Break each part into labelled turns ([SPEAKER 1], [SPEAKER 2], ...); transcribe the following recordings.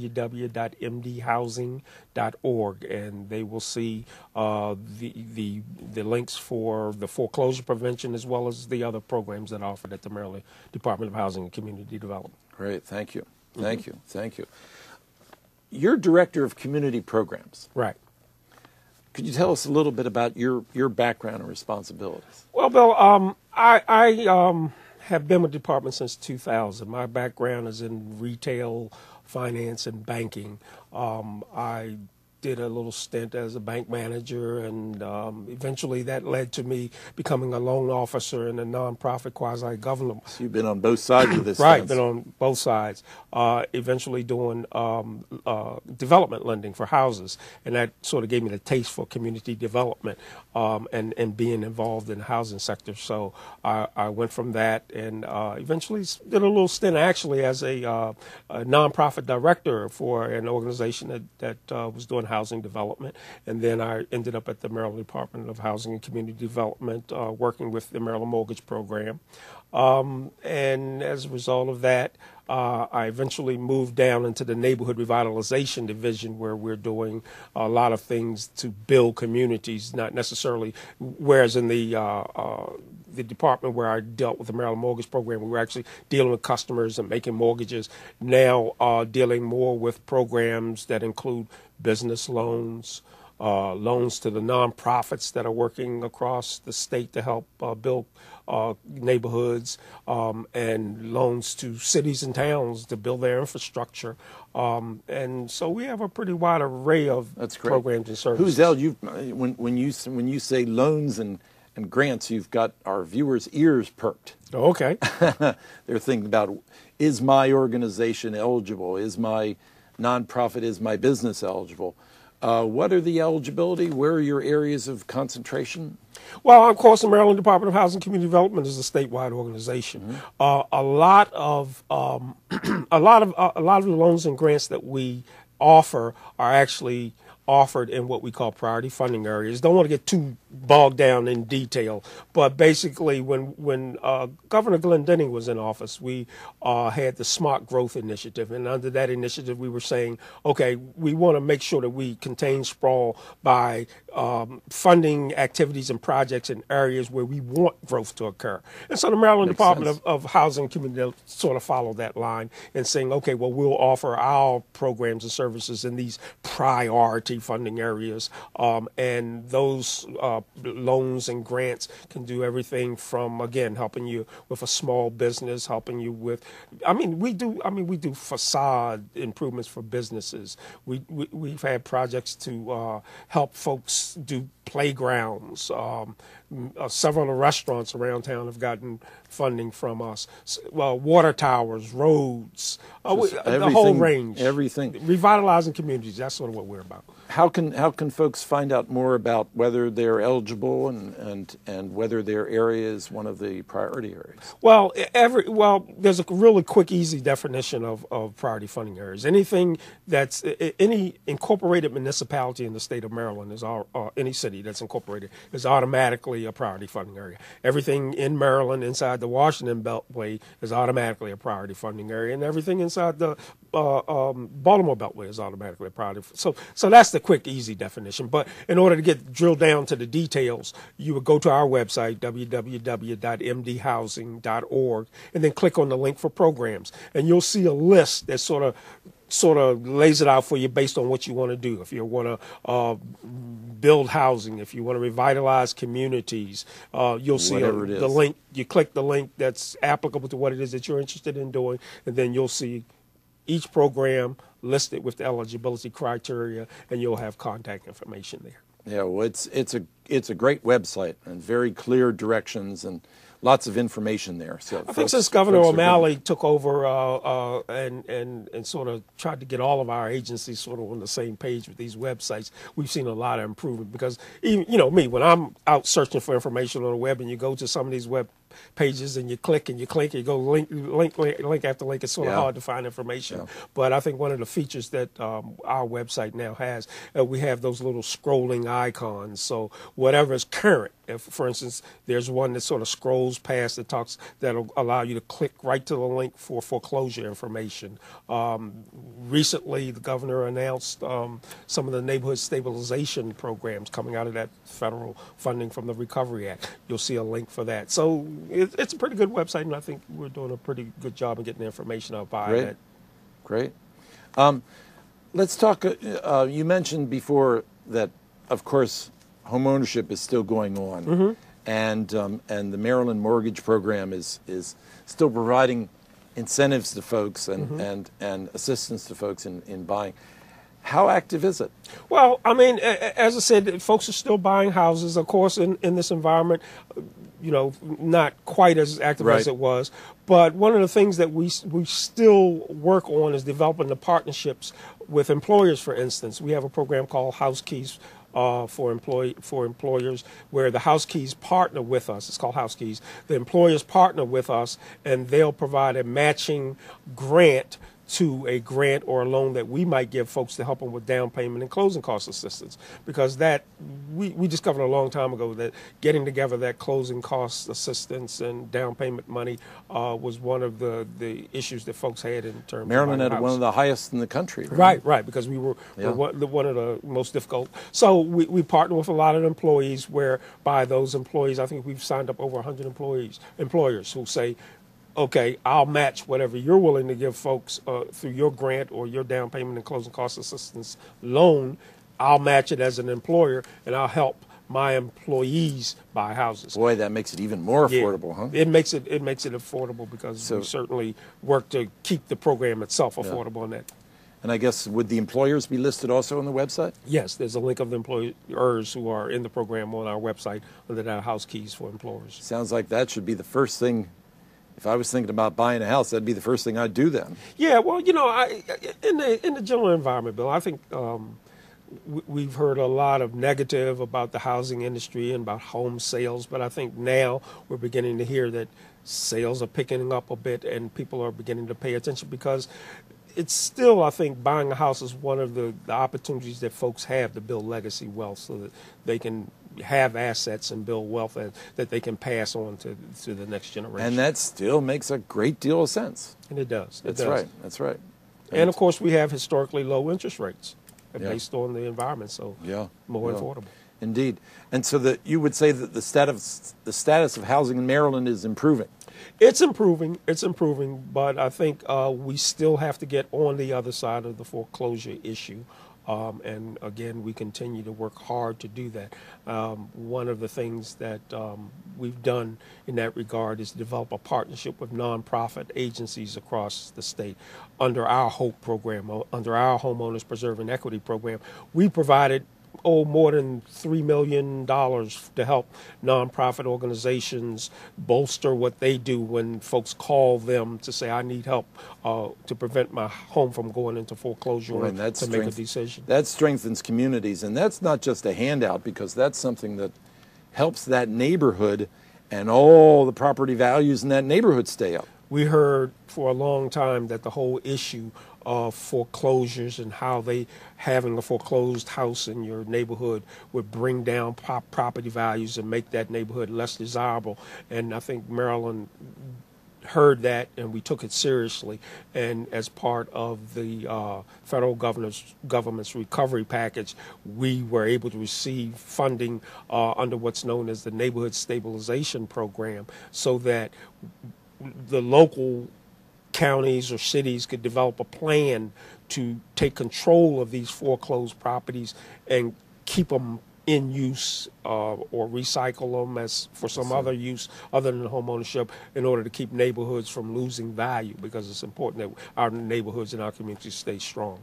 [SPEAKER 1] www.mdhousing.org, and they will see the links for the foreclosure prevention as well as the other programs that are offered at the Maryland Department of Housing and Community Development.
[SPEAKER 2] Great, thank you, thank you, thank you. You're Director of Community Programs.
[SPEAKER 1] Right.
[SPEAKER 2] Could you tell us a little bit about your background and responsibilities?
[SPEAKER 1] Well, Bill, I have been with the department since 2000. My background is in retail, finance, and banking. I did a little stint as a bank manager, and eventually that led to me becoming a loan officer in a nonprofit quasi-government.
[SPEAKER 2] So you've been on both sides of this
[SPEAKER 1] Right,
[SPEAKER 2] fence.
[SPEAKER 1] been on both sides. Eventually doing development lending for houses, and that sort of gave me the taste for community development and being involved in the housing sector. So I went from that and eventually did a little stint actually as a nonprofit director for an organization that was doing housing development, and then I ended up at the Maryland Department of Housing and Community Development working with the Maryland Mortgage Program. And as a result of that, I eventually moved down into the Neighborhood Revitalization Division, where we're doing a lot of things to build communities, not necessarily, whereas in the department where I dealt with the Maryland Mortgage Program, we were actually dealing with customers and making mortgages. Now dealing more with programs that include business loans, loans to the nonprofits that are working across the state to help build neighborhoods, and loans to cities and towns to build their infrastructure. And so we have a pretty wide array of programs and services.
[SPEAKER 2] Who's eligible? When you say loans and grants, you've got our viewers' ears perked.
[SPEAKER 1] Oh, okay.
[SPEAKER 2] They're thinking about, is my organization eligible? Is my nonprofit, is my business eligible? What are the eligibility? Where are your areas of concentration?
[SPEAKER 1] Well, of course, the Maryland Department of Housing and Community Development is a statewide organization. Mm-hmm. A lot of the loans and grants that we offer are actually offered in what we call priority funding areas. Don't want to get too bogged down in detail, but basically when Governor Glendening was in office, we had the Smart Growth Initiative, and under that initiative we were saying, okay, we want to make sure that we contain sprawl by funding activities and projects in areas where we want growth to occur. And so the Maryland Department of Housing and Community sort of followed that line and saying, okay, well, we'll offer our programs and services in these priority funding areas, and those loans and grants can do everything from, again, helping you with a small business, helping you with, we do facade improvements for businesses. We've had projects to help folks do playgrounds. Several of the restaurants around town have gotten funding from us. Well, water towers, roads, the whole range.
[SPEAKER 2] Everything.
[SPEAKER 1] Revitalizing communities, that's sort of what we're about.
[SPEAKER 2] How can folks find out more about whether they're eligible and whether their area is one of the priority areas? Well,
[SPEAKER 1] there's a really quick, easy definition of priority funding areas. Anything that's any incorporated municipality in the state of Maryland is any city that's incorporated is automatically a priority funding area. Everything in Maryland inside the Washington Beltway is automatically a priority funding area, and everything inside the Baltimore Beltway is automatically a priority. So that's the quick, easy definition. But in order to get drilled down to the details, you would go to our website, www.mdhousing.org, and then click on the link for programs, and you'll see a list that sort of lays it out for you based on what you want to do. If you want to build housing, if you want to revitalize communities, you'll see the link. You click the link that's applicable to what it is that you're interested in doing, and then you'll see each program listed with the eligibility criteria, and you'll have contact information there.
[SPEAKER 2] Yeah, well, it's a great website and very clear directions and lots of information there. So
[SPEAKER 1] I think since Governor O'Malley took over and sort of tried to get all of our agencies sort of on the same page with these websites, we've seen a lot of improvement. Because even, me, when I'm out searching for information on the web and you go to some of these web pages, and you click and you click, and you go link after link. It's sort of hard to find information.
[SPEAKER 2] Yeah.
[SPEAKER 1] But I think one of the features that our website now has, we have those little scrolling icons. So whatever is current, if, for instance, there's one that sort of scrolls past that'll allow you to click right to the link for foreclosure information. Recently, the governor announced some of the neighborhood stabilization programs coming out of that federal funding from the Recovery Act. You'll see a link for that. So it's a pretty good website, and I think we're doing a pretty good job of getting the information out by that.
[SPEAKER 2] Great. Let's talk. You mentioned before that, of course, home ownership is still going on, and the Maryland mortgage program is still providing incentives to folks and assistance to folks in buying. How active is it?
[SPEAKER 1] Well, I mean, as I said, folks are still buying houses, of course, in this environment, not quite as active as it was. But one of the things that we still work on is developing the partnerships with employers, for instance. We have a program called House Keys for employers, where the House Keys partner with us. It's called House Keys. The employers partner with us, and they'll provide a matching grant to a grant or a loan that we might give folks to help them with down payment and closing cost assistance. Because that we discovered a long time ago that getting together that closing cost assistance and down payment money was one of the issues that folks had in terms
[SPEAKER 2] Maryland
[SPEAKER 1] of
[SPEAKER 2] had one of the highest in the country.
[SPEAKER 1] Right, because we were one of the most difficult. So we partner with a lot of employees, whereby those employees, I think we've signed up over 100 employers who say, okay, I'll match whatever you're willing to give folks through your grant or your down payment and closing cost assistance loan. I'll match it as an employer, and I'll help my employees buy houses.
[SPEAKER 2] Boy, that makes it even more affordable, huh?
[SPEAKER 1] It makes it affordable because we certainly work to keep the program itself affordable in that.
[SPEAKER 2] And I guess, would the employers be listed also on the website?
[SPEAKER 1] Yes, there's a link of the employers who are in the program on our website under that House Keys for employers.
[SPEAKER 2] Sounds like that should be the first thing. If I was thinking about buying a house, that'd be the first thing I'd do then.
[SPEAKER 1] Yeah, well, in the general environment, Bill, I think we've heard a lot of negative about the housing industry and about home sales, but I think now we're beginning to hear that sales are picking up a bit and people are beginning to pay attention, because it's still, I think, buying a house is one of the opportunities that folks have to build legacy wealth so that they can have assets and build wealth that they can pass on to the next generation.
[SPEAKER 2] And that still makes a great deal of sense.
[SPEAKER 1] And it does.
[SPEAKER 2] That's right.
[SPEAKER 1] And, of course, we have historically low interest rates based on the environment, so more affordable.
[SPEAKER 2] Indeed. And so you would say that the status of housing in Maryland is improving.
[SPEAKER 1] It's improving, but I think we still have to get on the other side of the foreclosure issue. And again, we continue to work hard to do that. One of the things that we've done in that regard is develop a partnership with nonprofit agencies across the state. Under our HOPE program, under our Homeowners Preserving Equity program, we provided more than $3 million to help nonprofit organizations bolster what they do when folks call them to say, I need help to prevent my home from going into foreclosure or to make a decision.
[SPEAKER 2] That strengthens communities, and that's not just a handout, because that's something that helps that neighborhood and all the property values in that neighborhood stay up.
[SPEAKER 1] We heard for a long time that the whole issue of foreclosures and how having a foreclosed house in your neighborhood would bring down property values and make that neighborhood less desirable. And I think Maryland heard that, and we took it seriously. And as part of the federal government's recovery package, we were able to receive funding under what's known as the Neighborhood Stabilization Program, so that the local counties or cities could develop a plan to take control of these foreclosed properties and keep them in use or recycle them as for some other use other than home ownership, in order to keep neighborhoods from losing value, because it's important that our neighborhoods and our communities stay strong.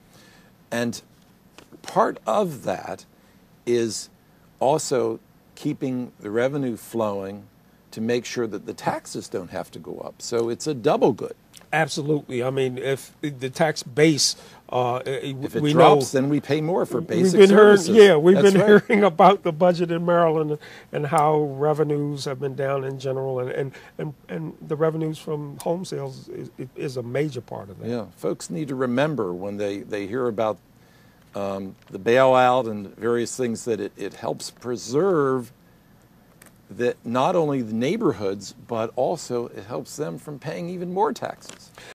[SPEAKER 2] And part of that is also keeping the revenue flowing to make sure that the taxes don't have to go up. So it's a double good.
[SPEAKER 1] Absolutely. I mean, if the tax base,
[SPEAKER 2] If it
[SPEAKER 1] we
[SPEAKER 2] drops,
[SPEAKER 1] know
[SPEAKER 2] then we pay more for
[SPEAKER 1] we've
[SPEAKER 2] basic
[SPEAKER 1] been
[SPEAKER 2] services.
[SPEAKER 1] we've
[SPEAKER 2] That's
[SPEAKER 1] been
[SPEAKER 2] right.
[SPEAKER 1] hearing about the budget in Maryland and how revenues have been down in general, and the revenues from home sales is a major part of that.
[SPEAKER 2] Yeah, folks need to remember when they hear about the bailout and various things that it helps preserve that not only the neighborhoods, but also it helps them from paying even more taxes.